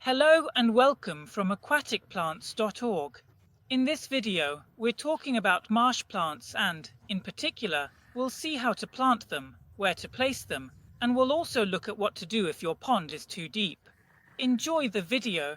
Hello and welcome from aquaticplants.org. In this video, we're talking about marsh plants and, in particular, we'll see how to plant them, where to place them, and we'll also look at what to do if your pond is too deep. Enjoy the video.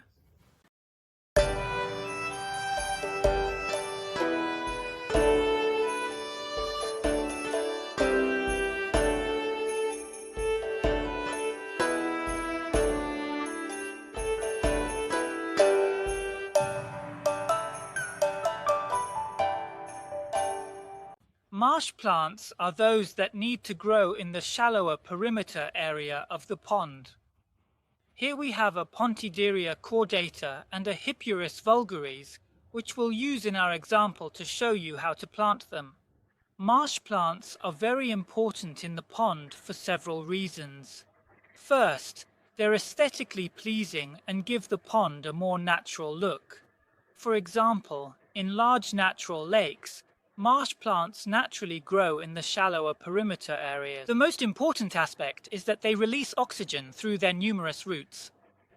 Marsh plants are those that need to grow in the shallower perimeter area of the pond. Here we have a Pontideria cordata and a Hippurus vulgaris, which we'll use in our example to show you how to plant them. Marsh plants are very important in the pond for several reasons. First, they're aesthetically pleasing and give the pond a more natural look. For example, in large natural lakes, marsh plants naturally grow in the shallower perimeter areas. The most important aspect is that they release oxygen through their numerous roots.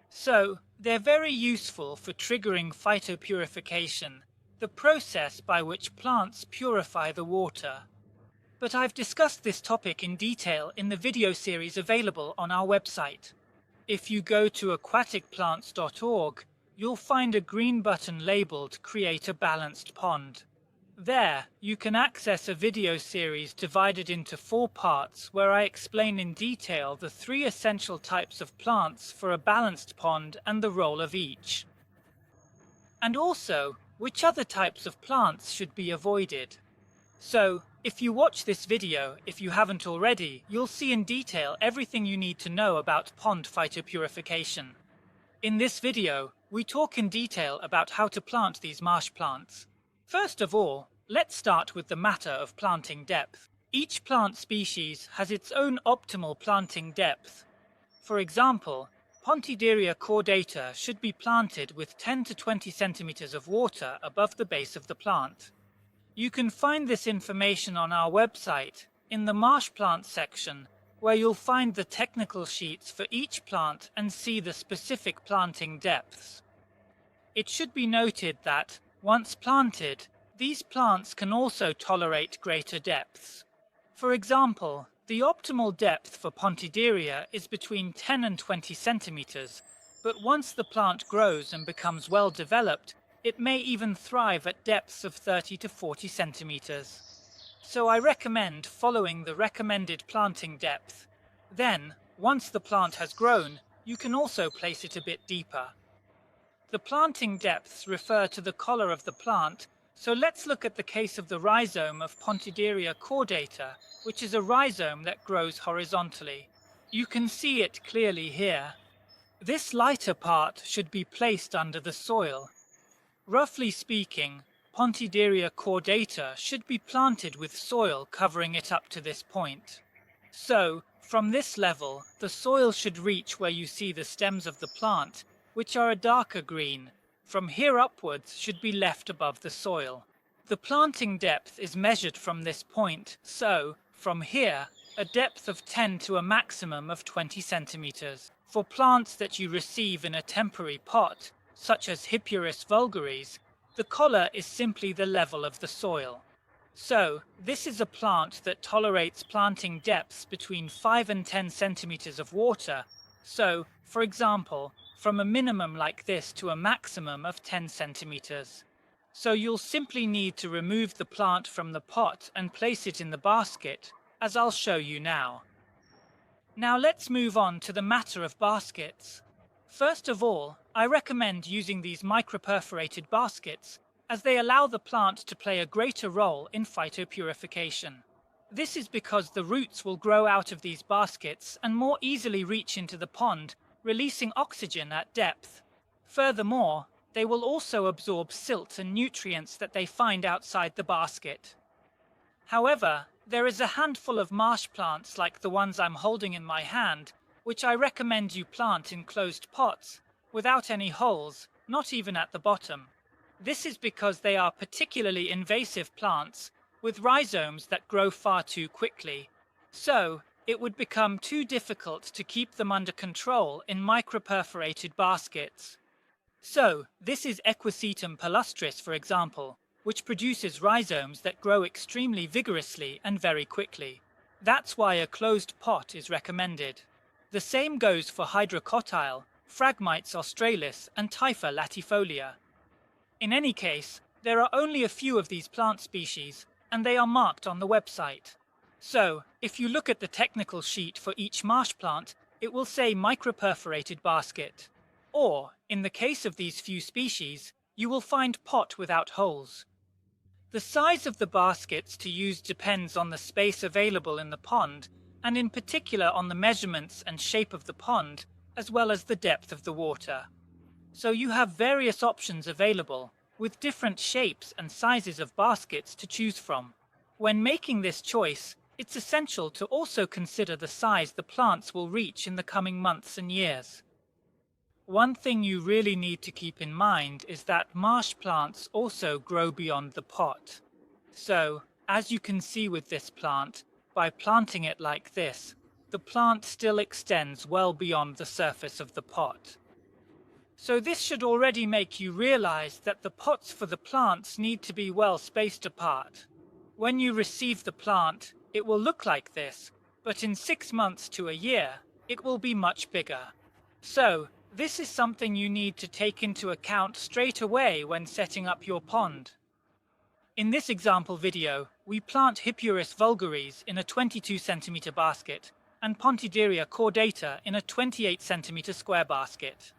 So, they're very useful for triggering phyto-purification, the process by which plants purify the water. But I've discussed this topic in detail in the video series available on our website. If you go to aquaticplants.org, you'll find a green button labeled Create a Balanced Pond. There, you can access a video series divided into 4 parts where I explain in detail the 3 essential types of plants for a balanced pond and the role of each. And also, which other types of plants should be avoided. So, if you watch this video, if you haven't already, you'll see in detail everything you need to know about pond phytopurification. In this video, we talk in detail about how to plant these marsh plants. First of all, let's start with the matter of planting depth. Each plant species has its own optimal planting depth. For example, Pontideria cordata should be planted with 10 to 20 centimeters of water above the base of the plant. You can find this information on our website, in the marsh plant section, where you'll find the technical sheets for each plant and see the specific planting depths. It should be noted that, once planted, these plants can also tolerate greater depths. For example, the optimal depth for Pontideria is between 10 and 20 centimeters, but once the plant grows and becomes well developed, it may even thrive at depths of 30 to 40 centimeters. So I recommend following the recommended planting depth. Then, once the plant has grown, you can also place it a bit deeper. The planting depths refer to the collar of the plant, so let's look at the case of the rhizome of Pontideria cordata, which is a rhizome that grows horizontally. You can see it clearly here. This lighter part should be placed under the soil. Roughly speaking, Pontideria cordata should be planted with soil covering it up to this point. So, from this level, the soil should reach where you see the stems of the plant, which are a darker green. From here upwards should be left above the soil. The planting depth is measured from this point, so, from here, a depth of 10 to a maximum of 20 centimeters. For plants that you receive in a temporary pot, such as Hippurus vulgaris, the collar is simply the level of the soil. So, this is a plant that tolerates planting depths between 5 and 10 centimeters of water. So, for example, from a minimum like this to a maximum of 10 centimeters. So you'll simply need to remove the plant from the pot and place it in the basket, as I'll show you now. Now let's move on to the matter of baskets. First of all, I recommend using these microperforated baskets, as they allow the plant to play a greater role in phytopurification. This is because the roots will grow out of these baskets and more easily reach into the pond, releasing oxygen at depth. Furthermore, they will also absorb silt and nutrients that they find outside the basket. However, there is a handful of marsh plants like the ones I'm holding in my hand, which I recommend you plant in closed pots, without any holes, not even at the bottom. This is because they are particularly invasive plants, with rhizomes that grow far too quickly. So, it would become too difficult to keep them under control in microperforated baskets. So, this is Equisetum palustris, for example, which produces rhizomes that grow extremely vigorously and very quickly. That's why a closed pot is recommended. The same goes for Hydrocotyle, Phragmites australis, and Typha latifolia. In any case, there are only a few of these plant species, and they are marked on the website. So, if you look at the technical sheet for each marsh plant, it will say microperforated basket. Or, in the case of these few species, you will find pot without holes. The size of the baskets to use depends on the space available in the pond, and in particular on the measurements and shape of the pond, as well as the depth of the water. So you have various options available, with different shapes and sizes of baskets to choose from. When making this choice, it's essential to also consider the size the plants will reach in the coming months and years. One thing you really need to keep in mind is that marsh plants also grow beyond the pot. So, as you can see with this plant, by planting it like this, the plant still extends well beyond the surface of the pot. So this should already make you realize that the pots for the plants need to be well spaced apart. When you receive the plant, it will look like this, but in 6 months to a year, it will be much bigger. So, this is something you need to take into account straight away when setting up your pond. In this example video, we plant Hippurus vulgaris in a 22 cm basket and Pontideria cordata in a 28 cm square basket.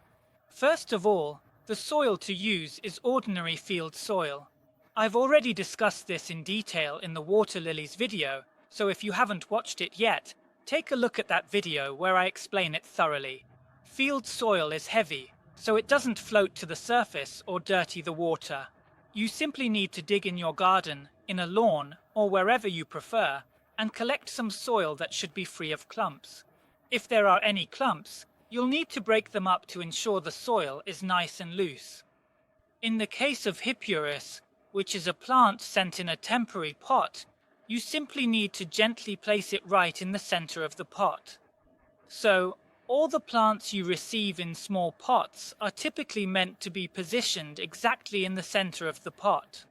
First of all, the soil to use is ordinary field soil. I've already discussed this in detail in the water lilies video, so if you haven't watched it yet, take a look at that video where I explain it thoroughly. Field soil is heavy, so it doesn't float to the surface or dirty the water. You simply need to dig in your garden, in a lawn, or wherever you prefer, and collect some soil that should be free of clumps. If there are any clumps, you'll need to break them up to ensure the soil is nice and loose. In the case of Hippurus, which is a plant sent in a temporary pot, you simply need to gently place it right in the center of the pot. So, all the plants you receive in small pots are typically meant to be positioned exactly in the center of the pot.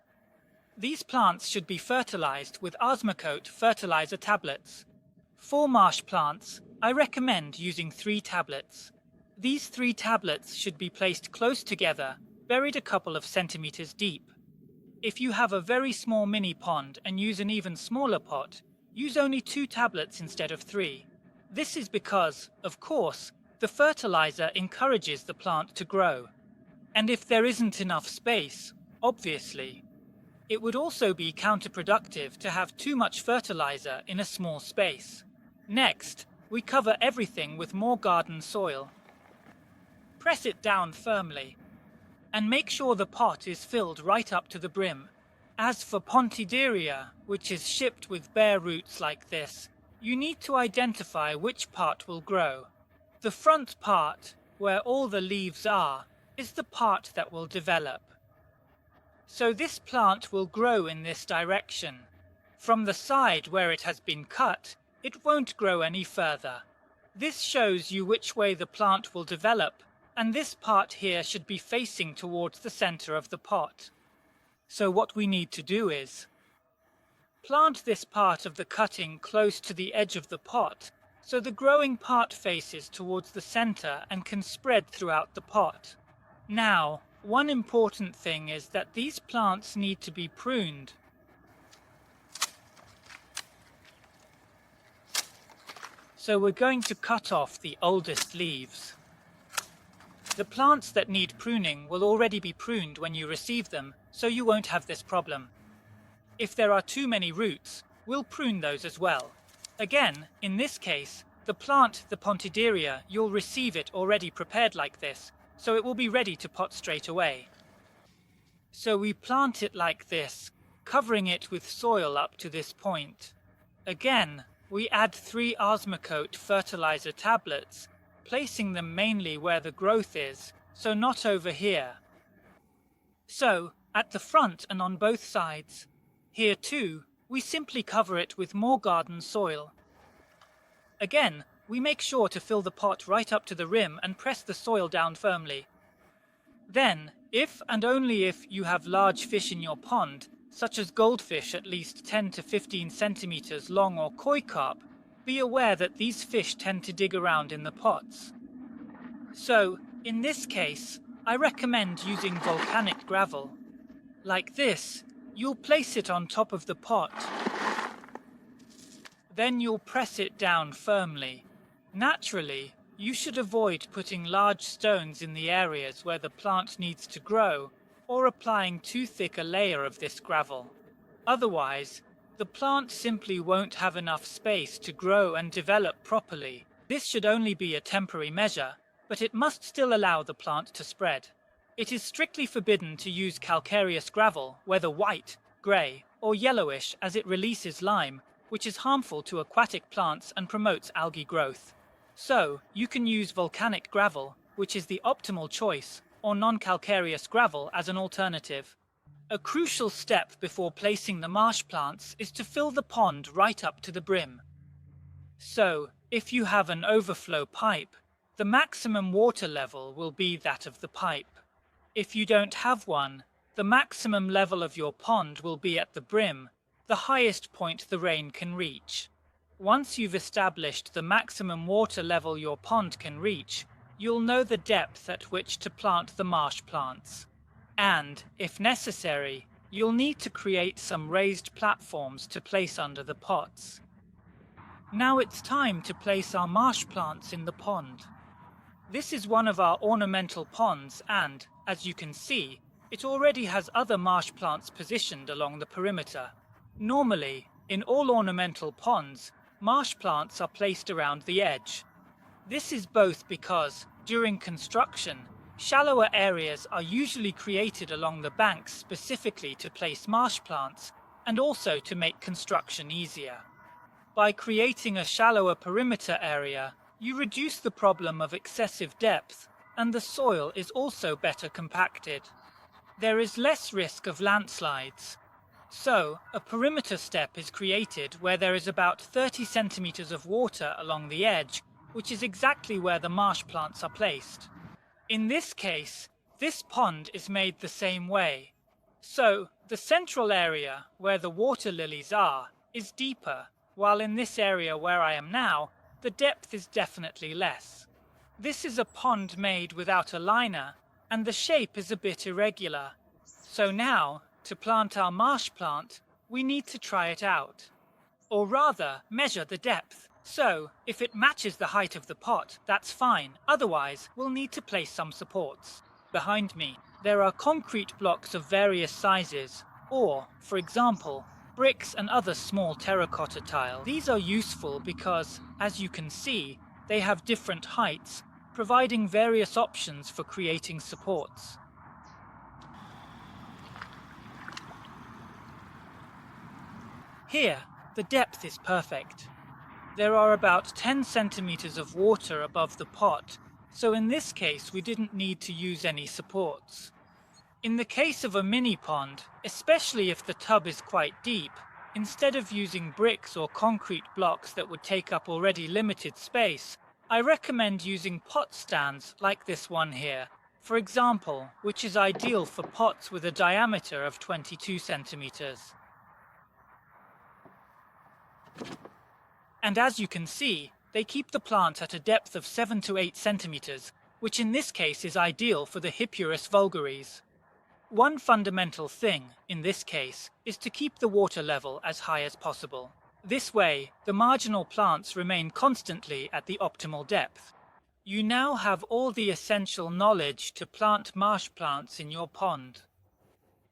These plants should be fertilized with Osmocote fertilizer tablets. For marsh plants, I recommend using 3 tablets. These 3 tablets should be placed close together, buried a couple of centimeters deep. If you have a very small mini pond and use an even smaller pot, use only 2 tablets instead of 3. This is because, of course, the fertilizer encourages the plant to grow. And if there isn't enough space, obviously, it would also be counterproductive to have too much fertilizer in a small space. Next, we cover everything with more garden soil. Press it down firmly, and make sure the pot is filled right up to the brim. As for Pontideria, which is shipped with bare roots like this, you need to identify which part will grow. The front part, where all the leaves are, is the part that will develop. So this plant will grow in this direction. From the side where it has been cut, it won't grow any further. This shows you which way the plant will develop, and this part here should be facing towards the center of the pot. So what we need to do is plant this part of the cutting close to the edge of the pot, so the growing part faces towards the center and can spread throughout the pot. Now, one important thing is that these plants need to be pruned. So we're going to cut off the oldest leaves. The plants that need pruning will already be pruned when you receive them, so you won't have this problem. If there are too many roots, we'll prune those as well. Again, in this case, the plant, the Pontideria, you'll receive it already prepared like this, so it will be ready to pot straight away. So we plant it like this, covering it with soil up to this point. Again, we add 3 Osmocote fertilizer tablets, placing them mainly where the growth is, so not over here. So, at the front and on both sides. Here too, we simply cover it with more garden soil. Again, we make sure to fill the pot right up to the rim and press the soil down firmly. Then, if and only if you have large fish in your pond, such as goldfish at least 10 to 15 centimeters long or koi carp, be aware that these fish tend to dig around in the pots. So, in this case, I recommend using volcanic gravel. Like this, you'll place it on top of the pot. Then you'll press it down firmly. Naturally, you should avoid putting large stones in the areas where the plant needs to grow or applying too thick a layer of this gravel. Otherwise, the plant simply won't have enough space to grow and develop properly. This should only be a temporary measure, but it must still allow the plant to spread. It is strictly forbidden to use calcareous gravel, whether white, grey, or yellowish, as it releases lime, which is harmful to aquatic plants and promotes algae growth. So, you can use volcanic gravel, which is the optimal choice, or non-calcareous gravel as an alternative. A crucial step before placing the marsh plants is to fill the pond right up to the brim. So, if you have an overflow pipe, the maximum water level will be that of the pipe. If you don't have one, the maximum level of your pond will be at the brim, the highest point the rain can reach. Once you've established the maximum water level your pond can reach, you'll know the depth at which to plant the marsh plants. And, if necessary, you'll need to create some raised platforms to place under the pots. Now it's time to place our marsh plants in the pond. This is one of our ornamental ponds and, as you can see, it already has other marsh plants positioned along the perimeter. Normally, in all ornamental ponds, marsh plants are placed around the edge. This is both because, during construction, shallower areas are usually created along the banks specifically to place marsh plants, and also to make construction easier. By creating a shallower perimeter area, you reduce the problem of excessive depth, and the soil is also better compacted. There is less risk of landslides. So, a perimeter step is created where there is about 30 centimeters of water along the edge, which is exactly where the marsh plants are placed. In this case, this pond is made the same way. So, the central area, where the water lilies are, is deeper, while in this area where I am now, the depth is definitely less. This is a pond made without a liner, and the shape is a bit irregular. So now, to plant our marsh plant, we need to try it out. Or rather, measure the depth. So, if it matches the height of the pot, that's fine. Otherwise, we'll need to place some supports. Behind me, there are concrete blocks of various sizes, or, for example, bricks and other small terracotta tiles. These are useful because, as you can see, they have different heights, providing various options for creating supports. Here, the depth is perfect. There are about 10 centimeters of water above the pot, so in this case we didn't need to use any supports. In the case of a mini pond, especially if the tub is quite deep, instead of using bricks or concrete blocks that would take up already limited space, I recommend using pot stands like this one here, for example, which is ideal for pots with a diameter of 22 centimeters. And as you can see, they keep the plant at a depth of 7 to 8 centimeters, which in this case is ideal for the Hippurus vulgaris. One fundamental thing, in this case, is to keep the water level as high as possible. This way, the marginal plants remain constantly at the optimal depth. You now have all the essential knowledge to plant marsh plants in your pond.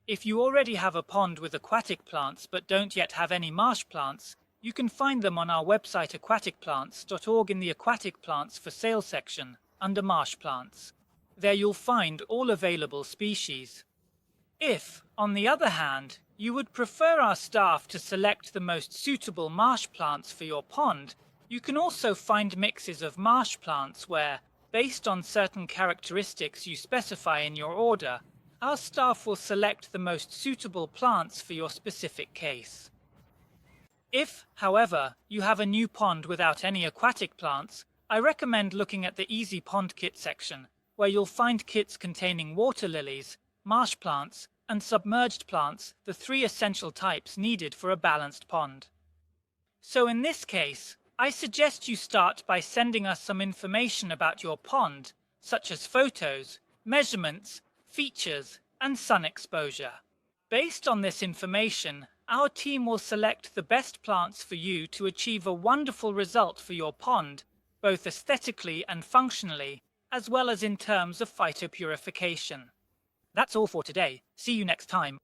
If you already have a pond with aquatic plants but don't yet have any marsh plants, you can find them on our website aquaticplants.org in the aquatic plants for sale section, under marsh plants. There you'll find all available species. If, on the other hand, you would prefer our staff to select the most suitable marsh plants for your pond, you can also find mixes of marsh plants where, based on certain characteristics you specify in your order, our staff will select the most suitable plants for your specific case. If, however, you have a new pond without any aquatic plants, I recommend looking at the Easy Pond Kit section, where you'll find kits containing water lilies, marsh plants, and submerged plants, the 3 essential types needed for a balanced pond. So in this case, I suggest you start by sending us some information about your pond, such as photos, measurements, features, and sun exposure. Based on this information, our team will select the best plants for you to achieve a wonderful result for your pond, both aesthetically and functionally, as well as in terms of phytopurification. That's all for today. See you next time.